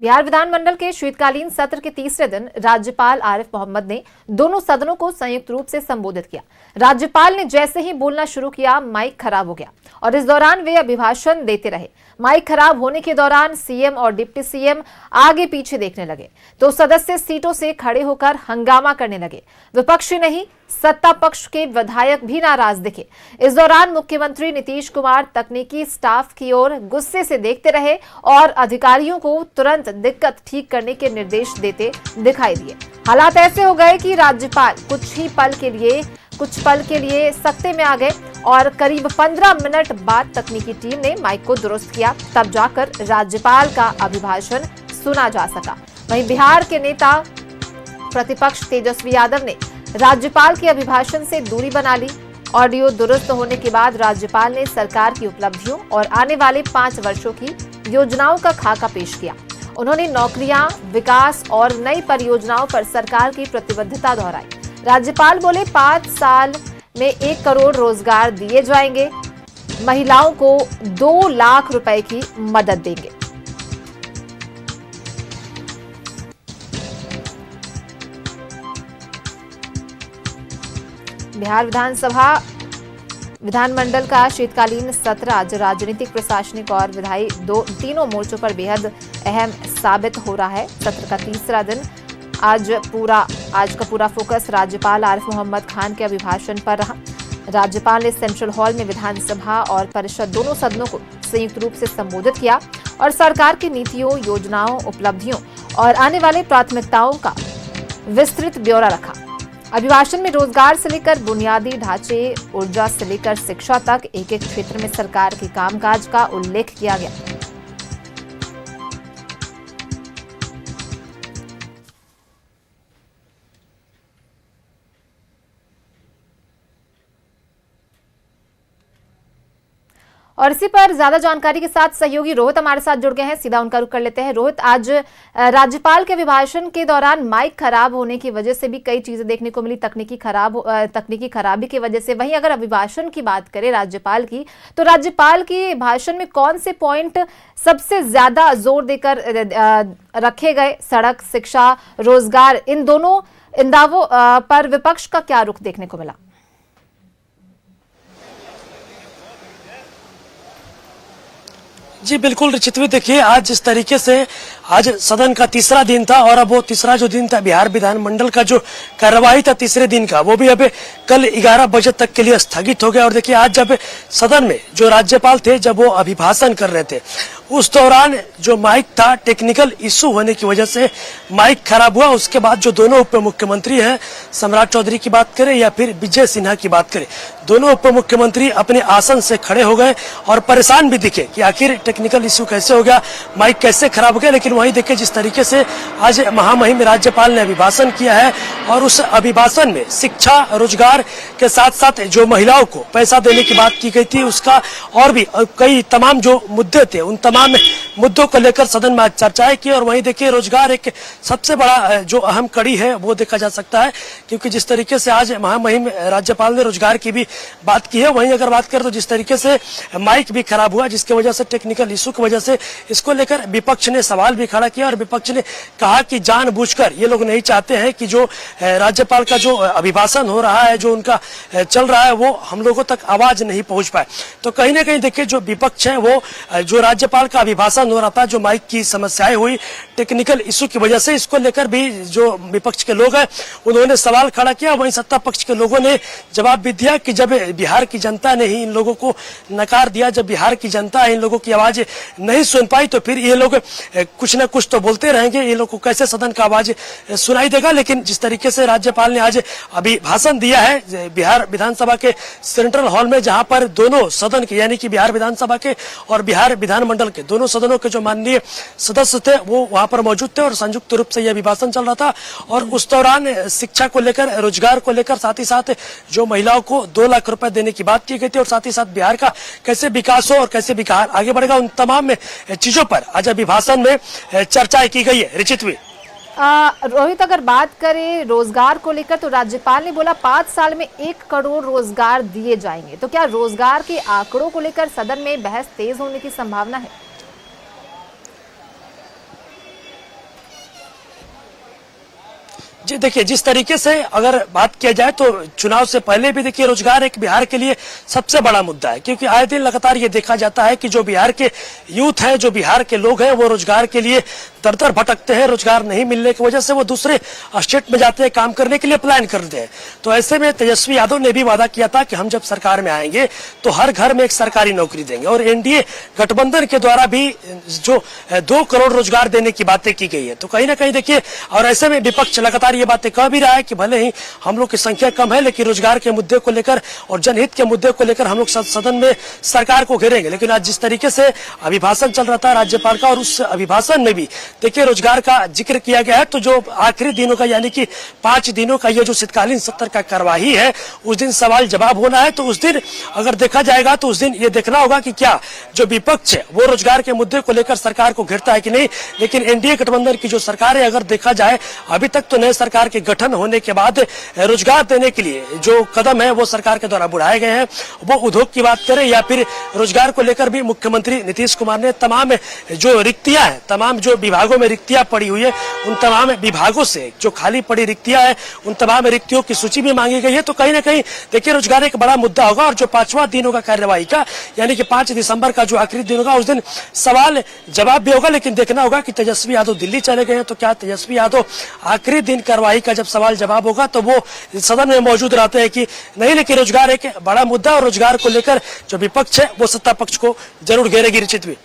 बिहार विधानमंडल के शीतकालीन सत्र के तीसरे दिन राज्यपाल आरिफ मोहम्मद ने दोनों सदनों को संयुक्त रूप से संबोधित किया। राज्यपाल ने जैसे ही बोलना शुरू किया, माइक खराब हो गया और इस दौरान वे अभिभाषण देते रहे। माइक खराब होने के दौरान सीएम और डिप्टी सीएम आगे पीछे देखने लगे तो सदस्य सीटों से खड़े होकर हंगामा करने लगे। विपक्षी नहीं, सत्ता पक्ष के विधायक भी नाराज दिखे। इस दौरान मुख्यमंत्री नीतीश कुमार तकनीकी स्टाफ की ओर गुस्से से देखते रहे और अधिकारियों को तुरंत दिक्कत ठीक करने के निर्देश देते दिखाई दिए। हालात ऐसे हो गए कि राज्यपाल कुछ पल के लिए सख्ते में आ गए और करीब 15 मिनट बाद तकनीकी टीम ने माइक को दुरुस्त किया, तब जाकर राज्यपाल का अभिभाषण सुना जा सका। वहीं बिहार के नेता प्रतिपक्ष तेजस्वी यादव ने राज्यपाल के अभिभाषण से दूरी बना ली। ऑडियो दुरुस्त होने के बाद राज्यपाल ने सरकार की उपलब्धियों और आने वाले 5 वर्षों की योजनाओं का खाका पेश किया। उन्होंने नौकरियां, विकास और नई परियोजनाओं पर सरकार की प्रतिबद्धता दोहराई। राज्यपाल बोले 5 साल में 1 करोड़ रोजगार दिए जाएंगे, महिलाओं को 2 लाख रुपए की मदद देंगे। बिहार विधानमंडल का शीतकालीन सत्र आज राजनीतिक, प्रशासनिक और विधायी तीनों मोर्चों पर बेहद अहम साबित हो रहा है। सत्र का तीसरा दिन आज का पूरा फोकस राज्यपाल आरिफ मोहम्मद खान के अभिभाषण पर रहा। राज्यपाल ने सेंट्रल हॉल में विधानसभा और परिषद दोनों सदनों को संयुक्त रूप से संबोधित किया और सरकार की नीतियों, योजनाओं, उपलब्धियों और आने वाले प्राथमिकताओं का विस्तृत ब्यौरा रखा। अभिभाषण में रोजगार से लेकर बुनियादी ढांचे, ऊर्जा से लेकर शिक्षा तक एक एक क्षेत्र में सरकार के कामकाज का उल्लेख किया गया। और इसी पर ज्यादा जानकारी के साथ सहयोगी रोहित हमारे साथ जुड़ गए हैं, सीधा उनका रुख कर लेते हैं। रोहित, आज राज्यपाल के अभिभाषण के दौरान माइक खराब होने की वजह से भी कई चीजें देखने को मिली, तकनीकी खराबी की वजह से। वहीं अगर अभिभाषण की बात करें राज्यपाल की, तो राज्यपाल के भाषण में कौन से पॉइंट सबसे ज्यादा जोर देकर रखे गए? सड़क, शिक्षा, रोजगार, इन दावों पर विपक्ष का क्या रुख देखने को मिला? जी बिल्कुल रिचितवी, देखिए आज जिस तरीके से आज सदन का तीसरा दिन था और अब वो तीसरा जो दिन था बिहार विधानमंडल का जो कार्यवाही था तीसरे दिन का, वो भी अब कल 11 बजे तक के लिए स्थगित हो गया। और देखिए आज जब सदन में जो राज्यपाल थे, जब वो अभिभाषण कर रहे थे, उस दौरान जो माइक था, टेक्निकल इशू होने की वजह से माइक खराब हुआ। उसके बाद जो दोनों उप मुख्यमंत्री हैं, सम्राट चौधरी की बात करें या फिर विजय सिन्हा की बात करें, दोनों उप मुख्यमंत्री अपने आसन से खड़े हो गए और परेशान भी दिखे कि आखिर टेक्निकल इशू कैसे हो गया, माइक कैसे खराब हो गया। लेकिन वहीं देखिए जिस तरीके से आज महामहिम राज्यपाल ने अभिभाषण किया है और उस अभिभाषण में शिक्षा, रोजगार के साथ साथ जो महिलाओं को पैसा देने की बात की गई थी, उसका और भी कई तमाम जो मुद्दे थे, उन तमाम मुद्दों को लेकर सदन में चर्चाएं की। और वहीं देखिए रोजगार एक सबसे बड़ा जो अहम कड़ी है वो देखा जा सकता है, क्योंकि जिस तरीके से आज महामहिम राज्यपाल ने रोजगार की भी बात की है। वहीं अगर बात करें तो जिस तरीके से माइक भी खराब हुआ, जिसकी वजह से टेक्निकल इशू की वजह से इसको लेकर विपक्ष ने सवाल भी खड़ा किया और विपक्ष ने कहा कि जानबूझकर ये लोग नहीं चाहते हैं कि जो राज्यपाल का जो अभिभाषण हो रहा है, जो उनका चल रहा है, वो हम लोगों तक आवाज नहीं पहुंच पाए। तो कहीं ना कहीं देखिए जो विपक्ष है वो जो राज्यपाल का अभिभाषण हो रहा था, जो माइक की समस्याएं हुई टेक्निकल इशू की वजह से, इसको लेकर भी जो विपक्ष के लोग हैं उन्होंने सवाल खड़ा किया। वहीं सत्ता पक्ष के लोगों ने जवाब भी दिया कि जब बिहार की जनता ने ही इन लोगों को नकार दिया, जब बिहार की जनता इन लोगों की आवाज नहीं सुन पाई, तो फिर ये लोग कुछ न कुछ तो बोलते रहेंगे, ये लोग को कैसे सदन का आवाज सुनाई देगा। लेकिन जिस तरीके से राज्यपाल ने आज अभिभाषण दिया है बिहार विधानसभा के सेंट्रल हॉल में, जहां पर दोनों सदन के यानी कि बिहार विधानसभा के और बिहार विधानमंडल के दोनों सदनों के जो माननीय सदस्य थे वो वहां पर मौजूद थे और संयुक्त रूप से यह अभिभाषण चल रहा था। और उस दौरान शिक्षा को लेकर, रोजगार को लेकर, साथ ही साथ जो महिलाओं को 2 लाख रुपए देने की बात की गई थी और साथ ही साथ बिहार का कैसे विकास हो और कैसे बिहार आगे बढ़ेगा, उन तमाम चीजों पर आज अभिभाषण में चर्चाएं की गई है। रिचितवी, रोहित, अगर बात करें रोजगार को लेकर तो राज्यपाल ने बोला 5 साल में 1 करोड़ रोजगार दिए जाएंगे, तो क्या रोजगार के आंकड़ों को लेकर सदन में बहस तेज होने की संभावना है? जी देखिए, जिस तरीके से अगर बात किया जाए तो चुनाव से पहले भी देखिए रोजगार एक बिहार के लिए सबसे बड़ा मुद्दा है, क्योंकि आए दिन लगातार ये देखा जाता है कि जो बिहार के यूथ है, जो बिहार के लोग हैं, वो रोजगार के लिए दर दर भटकते हैं। रोजगार नहीं मिलने की वजह से वो दूसरे स्टेट में जाते हैं, काम करने के लिए प्लान करते हैं। तो ऐसे में तेजस्वी यादव ने भी वादा किया था कि हम जब सरकार में आएंगे तो हर घर में एक सरकारी नौकरी देंगे, और एनडीए गठबंधन के द्वारा भी जो 2 करोड़ रोजगार देने की बातें की गई है। तो कहीं ना कहीं देखिए, और ऐसे में विपक्ष लगातार ये बातें कह भी रहा है कि भले ही हम लोग की संख्या कम है, लेकिन रोजगार के मुद्दे को लेकर और जनहित के मुद्दे को लेकर हम लोग सदन में सरकार को घेरेंगे। लेकिन आज जिस तरीके से अभिभाषण चल रहा था राज्यपाल का, और उस अभिभाषण में भी देखिए रोजगार का जिक्र किया गया है, तो जो आखिरी दिनों का यानी कि 5 दिनों का ये जो शीतकालीन सत्र का कार्यवाही है, उस दिन सवाल जवाब होना है। तो उस दिन अगर देखा जाएगा तो उस दिन ये देखना होगा कि क्या जो विपक्ष है वो रोजगार के मुद्दे को लेकर सरकार को घेरता है कि नहीं। लेकिन एनडीए गठबंधन की जो सरकार है, अगर देखा जाए अभी तक तो नए सरकार के गठन होने के बाद रोजगार देने के लिए जो कदम है वो सरकार के द्वारा बढ़ाए गए हैं। वो उद्योग की बात करें या फिर रोजगार को लेकर भी मुख्यमंत्री नीतीश कुमार ने तमाम जो रिक्तियां हैं, तमाम जो विभागों में रिक्तियां पड़ी हुई है, उन तमाम विभागों से जो खाली पड़ी रिक्तियां हैं, उन तमाम रिक्तियों की सूची भी मांगी गई है। तो कहीं ना कहीं देखिए रोजगार एक बड़ा मुद्दा होगा, और जो 5वां दिन होगा कार्यवाही का, यानी कि 5 दिसंबर का जो आखिरी दिन होगा, उस दिन सवाल जवाब भी होगा। लेकिन देखना होगा कि तेजस्वी यादव दिल्ली चले गए हैं, तो क्या तेजस्वी यादव आखिरी दिन कार्यवाही का जब सवाल जवाब होगा तो वो सदन में मौजूद रहते हैं कि नहीं। लेकिन रोजगार एक बड़ा मुद्दा, और रोजगार को लेकर जो विपक्ष है वो सत्ता पक्ष को जरूर घेरेगी। रिचित भी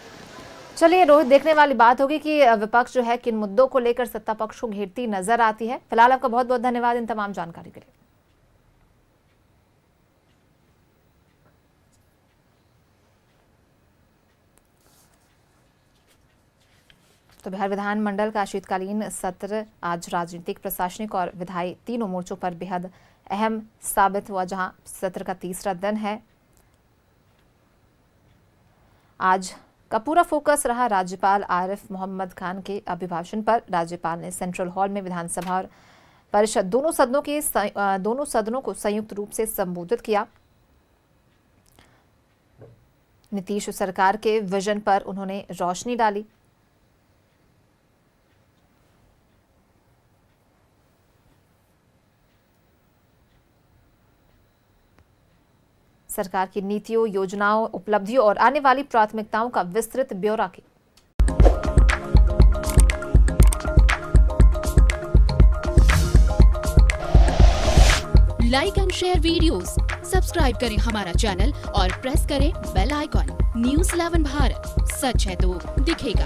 चलिए रोहित, देखने वाली बात होगी कि विपक्ष जो है किन मुद्दों को लेकर सत्ता पक्ष को घेरती नजर आती है। फिलहाल आपका बहुत बहुत धन्यवाद इन तमाम जानकारी के लिए। तो बिहार विधानमंडल का शीतकालीन सत्र आज राजनीतिक, प्रशासनिक और विधायी तीनों मोर्चों पर बेहद अहम साबित हुआ, जहां सत्र का तीसरा दिन है। आज का पूरा फोकस रहा राज्यपाल आरिफ मोहम्मद खान के अभिभाषण पर। राज्यपाल ने सेंट्रल हॉल में विधानसभा और परिषद दोनों सदनों को संयुक्त रूप से संबोधित किया। नीतीश सरकार के विजन पर उन्होंने रोशनी डाली। सरकार की नीतियों, योजनाओं, उपलब्धियों और आने वाली प्राथमिकताओं का विस्तृत ब्यौरा किया। Like and share videos, subscribe करें हमारा चैनल और प्रेस करें बेल आइकॉन। न्यूज़ 11 भारत, सच है तो दिखेगा।